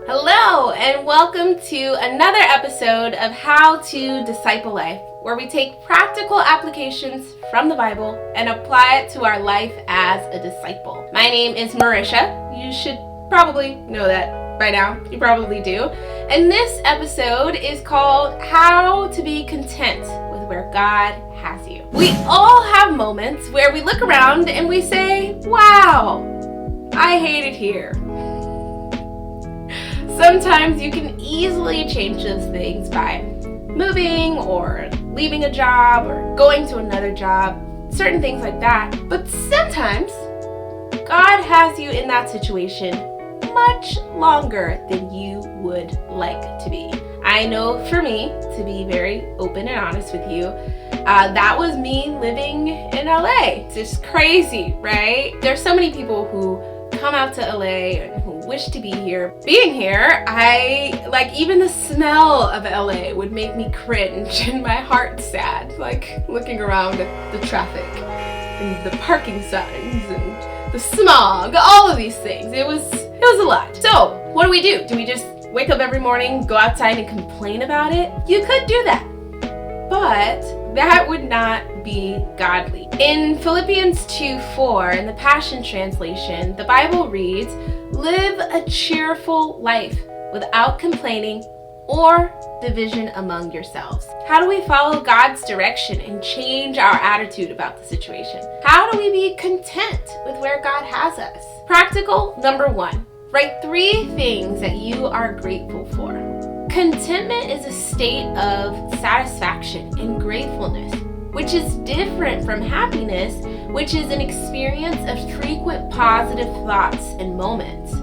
Hello, and welcome to another episode of How to Disciple Life, where we take practical applications from the Bible and apply it to our life as a disciple. My name is Marisha. You should probably know that by now. You probably do. And this episode is called How to Be Content with Where God Has You. We all have moments where we look around and we say, wow, I hate it here. Sometimes you can easily change those things by moving or leaving a job or going to another job, certain things like that. But sometimes God has you in that situation much longer than you would like to be. I know for me, to be very open and honest with you, that was me living in LA. It's just crazy, right? There's so many people who come out to LA and who wish to be here. Being here, even the smell of LA would make me cringe and my heart sad, like looking around at the traffic and the parking signs and the smog, all of these things. It was a lot. So what do? Do we just wake up every morning, go outside and complain about it? You could do that, but that would not be godly. In Philippians 2:4, in the Passion Translation, the Bible reads, "Live a cheerful life without complaining or division among yourselves." How do we follow God's direction and change our attitude about the situation? How do we be content with where God has us? Practical number 1, write 3 things that you are grateful for. Contentment is a state of satisfaction and gratefulness, which is different from happiness, which is an experience of frequent positive thoughts and moments.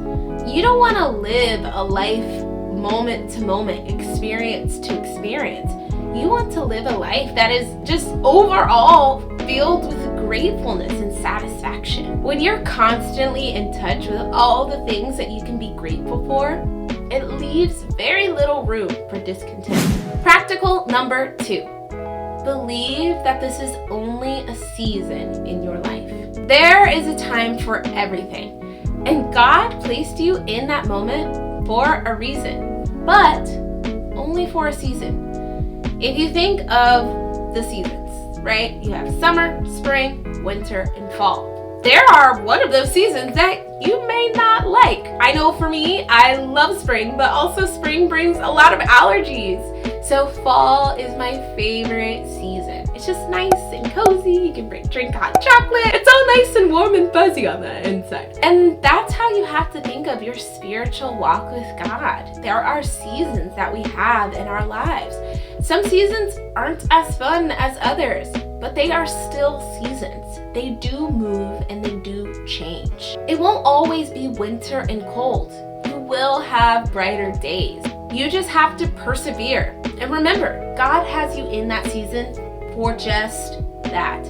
You don't want to live a life moment to moment, experience to experience. You want to live a life that is just overall filled with gratefulness and satisfaction. When you're constantly in touch with all the things that you can be grateful for, it leaves very little room for discontent. Practical number 2. Believe that this is only a season in your life. There is a time for everything, and God placed you in that moment for a reason, but only for a season. If you think of the seasons, right? You have summer, spring, winter, and fall. There are one of those seasons that you may not like. I know for me, I love spring, but also spring brings a lot of allergies. So fall is my favorite season. It's just nice and cozy. You can drink hot chocolate. It's all nice and warm and fuzzy on the inside. And that's how you have to think of your spiritual walk with God. There are seasons that we have in our lives. Some seasons aren't as fun as others, but they are still seasons. They do move and they do change. It won't always be winter and cold. You will have brighter days. You just have to persevere. And remember, God has you in that season for just that,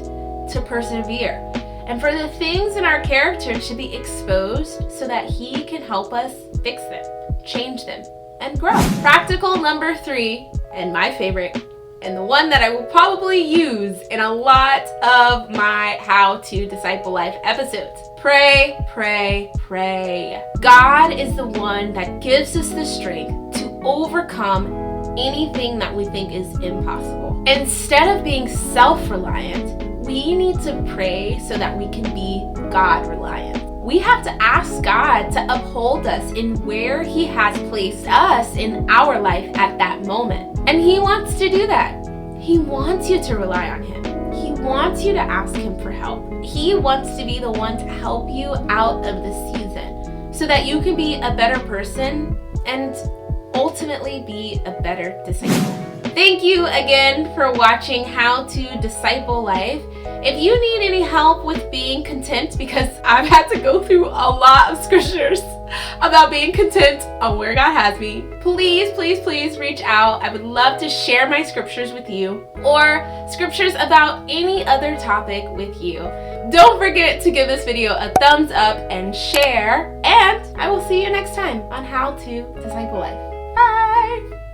to persevere. And for the things in our character to be exposed so that He can help us fix them, change them, and grow. Practical number 3, and my favorite, and the one that I will probably use in a lot of my How to Disciple Life episodes. Pray, pray, pray. God is the one that gives us the strength to overcome anything that we think is impossible. Instead of being self-reliant, we need to pray so that we can be God-reliant. We have to ask God to uphold us in where He has placed us in our life at that moment. And He wants to do that. He wants you to rely on Him. He wants you to ask Him for help. He wants to be the one to help you out of the season so that you can be a better person and ultimately be a better disciple. Thank you again for watching How to Disciple Life. If you need any help with being content, because I've had to go through a lot of scriptures about being content on where God has me, please, please, please reach out. I would love to share my scriptures with you or scriptures about any other topic with you. Don't forget to give this video a thumbs up and share, and I will see you next time on How to Disciple Life. Bye!